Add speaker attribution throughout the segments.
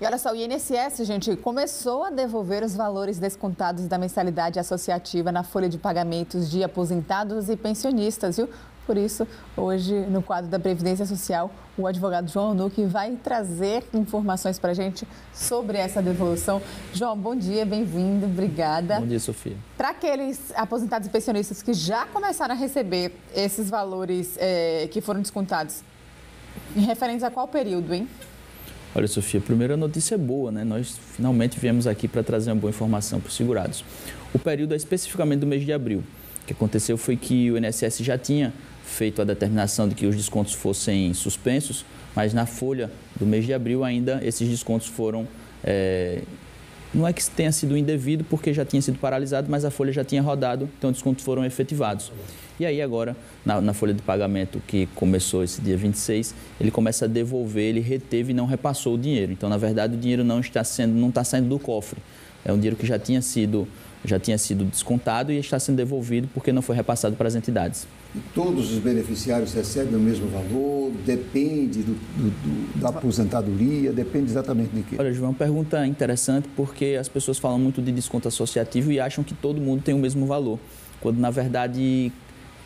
Speaker 1: E olha só, o INSS, gente, começou a devolver os valores descontados da mensalidade associativa na folha de pagamentos de aposentados e pensionistas, viu? Por isso, hoje, no quadro da Previdência Social, o advogado João Nuque vai trazer informações para a gente sobre essa devolução. João, bom dia, bem-vindo, obrigada.
Speaker 2: Bom dia, Sofia.
Speaker 1: Para aqueles aposentados e pensionistas que já começaram a receber esses valores que foram descontados, em referência a qual período, hein?
Speaker 2: Olha, Sofia, a primeira notícia é boa, né? Nós finalmente viemos aqui para trazer uma boa informação para os segurados. O período é especificamente do mês de abril. O que aconteceu foi que o INSS já tinha feito a determinação de que os descontos fossem suspensos, mas na folha do mês de abril ainda esses descontos foram... não é que tenha sido indevido, porque já tinha sido paralisado, mas a folha já tinha rodado, então os descontos foram efetivados. E aí agora, na folha de pagamento que começou esse dia 26, ele começa a devolver, ele reteve e não repassou o dinheiro. Então, na verdade, o dinheiro não está saindo do cofre. É um dinheiro que já tinha sido descontado e está sendo devolvido porque não foi repassado para as entidades.
Speaker 3: E todos os beneficiários recebem o mesmo valor? Depende da aposentadoria? Depende exatamente de quê?
Speaker 2: Olha, João, uma pergunta interessante porque as pessoas falam muito de desconto associativo e acham que todo mundo tem o mesmo valor, quando, na verdade,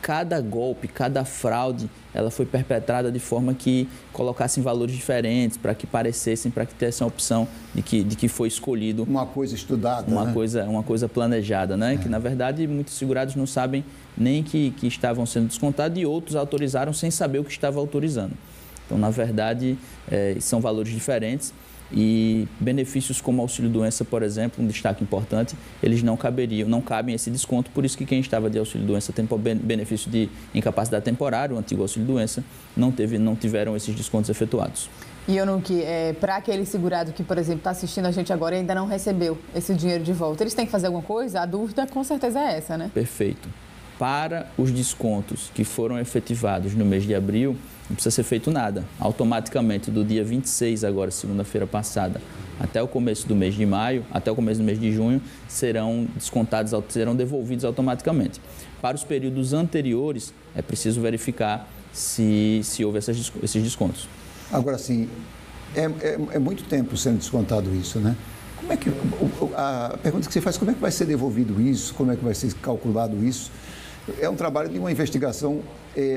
Speaker 2: cada golpe, cada fraude, ela foi perpetrada de forma que colocassem valores diferentes, para que parecessem, para que tivesse a opção de que foi escolhido.
Speaker 3: Uma coisa estudada,
Speaker 2: uma coisa planejada, né? Que, na verdade, muitos segurados não sabem nem que estavam sendo descontados e outros autorizaram sem saber o que estava autorizando. Então, na verdade, são valores diferentes. E benefícios como auxílio-doença, por exemplo, um destaque importante, eles não cabem esse desconto, por isso que quem estava de auxílio-doença tem benefício de incapacidade temporária, o antigo auxílio-doença, não tiveram esses descontos efetuados.
Speaker 1: E eu não que para aquele segurado que, por exemplo, está assistindo a gente agora e ainda não recebeu esse dinheiro de volta, eles têm que fazer alguma coisa? A dúvida com certeza é essa, né?
Speaker 2: Perfeito. Para os descontos que foram efetivados no mês de abril, não precisa ser feito nada. Automaticamente, do dia 26, agora, segunda-feira passada, até o começo do mês de maio, até o começo do mês de junho, serão devolvidos automaticamente. Para os períodos anteriores, é preciso verificar se houve esses descontos.
Speaker 3: Agora, sim, é muito tempo sendo descontado isso, né? Como é que, a pergunta que você faz, como é que vai ser devolvido isso? Como é que vai ser calculado isso? É um trabalho de uma investigação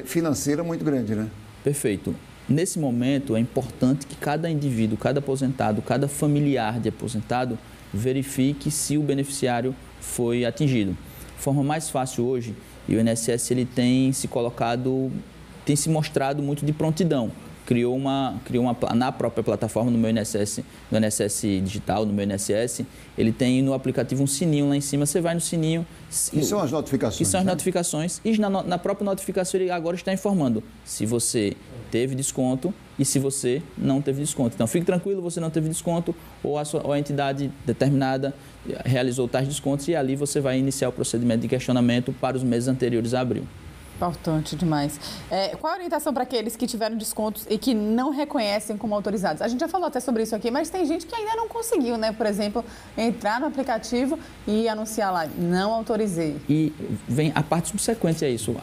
Speaker 3: financeira muito grande, né?
Speaker 2: Perfeito. Nesse momento, é importante que cada indivíduo, cada aposentado, cada familiar de aposentado verifique se o beneficiário foi atingido. A forma mais fácil hoje, e o INSS ele tem se mostrado muito de prontidão. Criou na própria plataforma, no INSS Digital, no meu INSS, ele tem no aplicativo um sininho lá em cima, você vai no sininho...
Speaker 3: Que são as notificações.
Speaker 2: Que são as notificações, e na própria notificação ele agora está informando se você teve desconto e se você não teve desconto. Então, fique tranquilo, você não teve desconto ou a entidade determinada realizou tais descontos e ali você vai iniciar o procedimento de questionamento para os meses anteriores a abril.
Speaker 1: Importante demais. Qual a orientação para aqueles que tiveram descontos e que não reconhecem como autorizados? A gente já falou até sobre isso aqui, mas tem gente que ainda não conseguiu, né? Por exemplo, entrar no aplicativo e anunciar lá, não autorizei.
Speaker 2: E vem a parte subsequente a isso.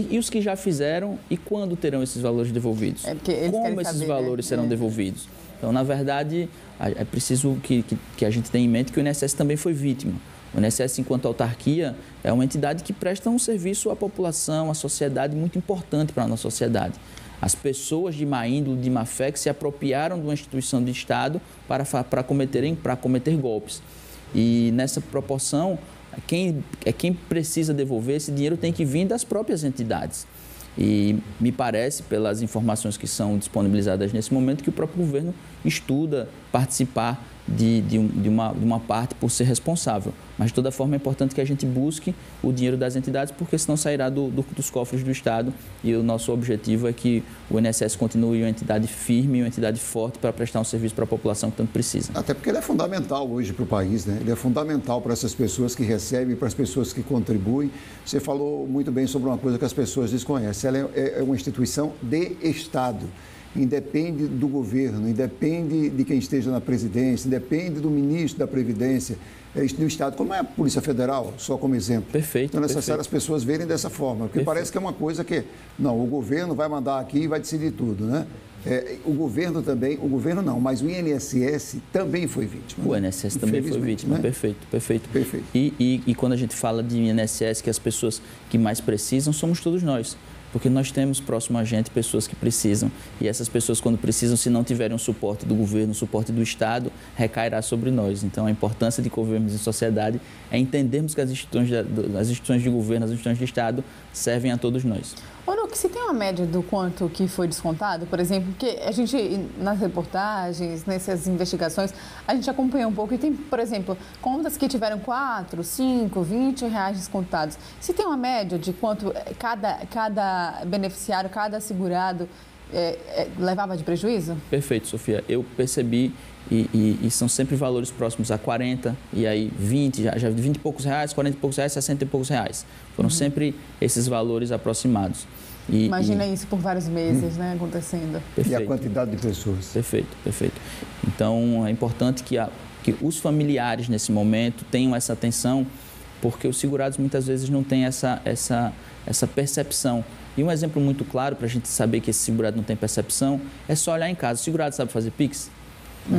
Speaker 2: E os que já fizeram e quando terão esses valores devolvidos? Como esses valores serão devolvidos? Então, na verdade, é preciso que a gente tenha em mente que o INSS também foi vítima. O INSS, enquanto autarquia, é uma entidade que presta um serviço à população, à sociedade, muito importante para a nossa sociedade. As pessoas de má índole, de má fé, que se apropriaram de uma instituição de Estado para cometer golpes. E nessa proporção, quem precisa devolver esse dinheiro tem que vir das próprias entidades. E me parece, pelas informações que são disponibilizadas nesse momento, que o próprio governo estuda participar de uma parte por ser responsável. Mas, de toda forma, é importante que a gente busque o dinheiro das entidades, porque senão sairá dos cofres do Estado. E o nosso objetivo é que o INSS continue uma entidade firme, uma entidade forte para prestar um serviço para a população que tanto precisa.
Speaker 3: Até porque ele é fundamental hoje para o país, né? Ele é fundamental para essas pessoas que recebem, para as pessoas que contribuem. Você falou muito bem sobre uma coisa que as pessoas desconhecem. Ela é uma instituição de Estado. Independe do governo, independe de quem esteja na presidência, independe do ministro da Previdência, do Estado, como é a Polícia Federal, só como exemplo.
Speaker 2: Perfeito.
Speaker 3: Então é necessário as pessoas verem dessa forma, porque parece que é uma coisa que, não, o governo vai mandar aqui e vai decidir tudo, né? O governo também, o governo não, mas o INSS também foi vítima.
Speaker 2: O INSS também foi vítima, né? Perfeito. E quando a gente fala de INSS, que as pessoas que mais precisam somos todos nós. Porque nós temos próximo a gente pessoas que precisam. E essas pessoas, quando precisam, se não tiverem o suporte do governo, o suporte do Estado, recairá sobre nós. Então, a importância de convivermos em sociedade é entendermos que as instituições de governo, as instituições de Estado, servem a todos nós.
Speaker 1: Nuc, se tem uma média do quanto que foi descontado, por exemplo, porque a gente, nas reportagens, nessas investigações, a gente acompanha um pouco e tem, por exemplo, contas que tiveram 4, 5, 20 reais descontados. Se tem uma média de quanto cada beneficiário, cada segurado levava de prejuízo?
Speaker 2: Perfeito, Sofia. Eu percebi e são sempre valores próximos a 40, e aí 20, já 20 e poucos reais, 40 e poucos reais, 60 e poucos reais. Foram sempre esses valores aproximados.
Speaker 1: Imagina isso por vários meses, né, acontecendo.
Speaker 3: Perfeito. E a quantidade de pessoas.
Speaker 2: Perfeito. Então, é importante que os familiares, nesse momento, tenham essa atenção, porque os segurados muitas vezes não têm essa percepção. E um exemplo muito claro para a gente saber que esse segurado não tem percepção é só olhar em casa. O segurado sabe fazer Pix?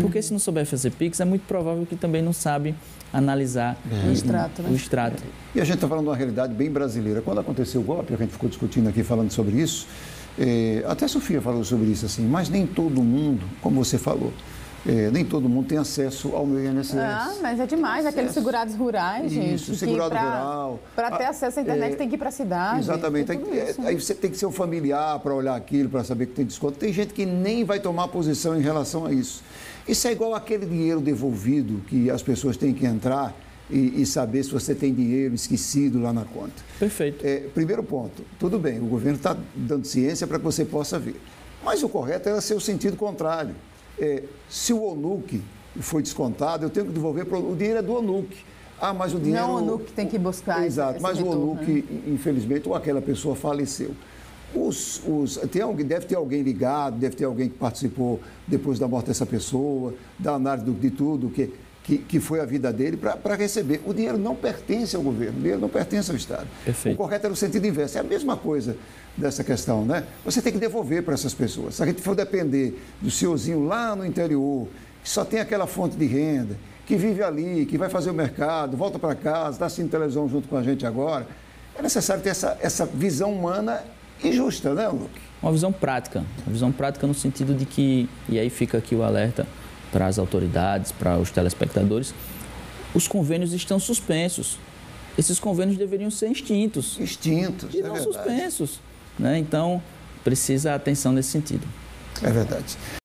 Speaker 2: Porque se não souber fazer Pix, é muito provável que também não sabe analisar o extrato.
Speaker 3: E a gente está falando de uma realidade bem brasileira. Quando aconteceu o golpe, a gente ficou discutindo aqui, falando sobre isso, até a Sofia falou sobre isso, assim, mas nem todo mundo, como você falou, nem todo mundo tem acesso ao meu INSS.
Speaker 1: Mas é demais. Aqueles segurados rurais, gente.
Speaker 3: Isso, segurado rural.
Speaker 1: Para ter acesso à internet tem que ir para a cidade.
Speaker 3: Exatamente. Aí você tem que ser um familiar para olhar aquilo, para saber que tem desconto. Tem gente que nem vai tomar posição em relação a isso. Isso é igual aquele dinheiro devolvido que as pessoas têm que entrar e saber se você tem dinheiro esquecido lá na conta.
Speaker 2: Perfeito.
Speaker 3: Primeiro ponto, tudo bem, o governo está dando ciência para que você possa ver. Mas o correto era ser o sentido contrário. Se o ONUC foi descontado, eu tenho que devolver, o dinheiro é do ONUC. Mas o dinheiro...
Speaker 1: Não o ONUC tem que buscar.
Speaker 3: Exato, mas retorno, o ONUC, infelizmente, ou aquela pessoa faleceu. Deve ter alguém ligado, deve ter alguém que participou depois da morte dessa pessoa, da análise de tudo que foi a vida dele para receber. O dinheiro não pertence ao governo, o dinheiro não pertence ao Estado.
Speaker 2: Perfeito.
Speaker 3: O correto era o sentido inverso. É a mesma coisa dessa questão, né? Você tem que devolver para essas pessoas. Se a gente for depender do senhorzinho lá no interior, que só tem aquela fonte de renda, que vive ali, que vai fazer o mercado, volta para casa, está assistindo televisão junto com a gente agora, é necessário ter essa visão humana e justa, né, Luque?
Speaker 2: Uma visão prática no sentido de que, e aí fica aqui o alerta para as autoridades, para os telespectadores, os convênios estão suspensos. Esses convênios deveriam ser extintos. E não suspensos. Né? Então, precisa atenção nesse sentido.
Speaker 3: É verdade.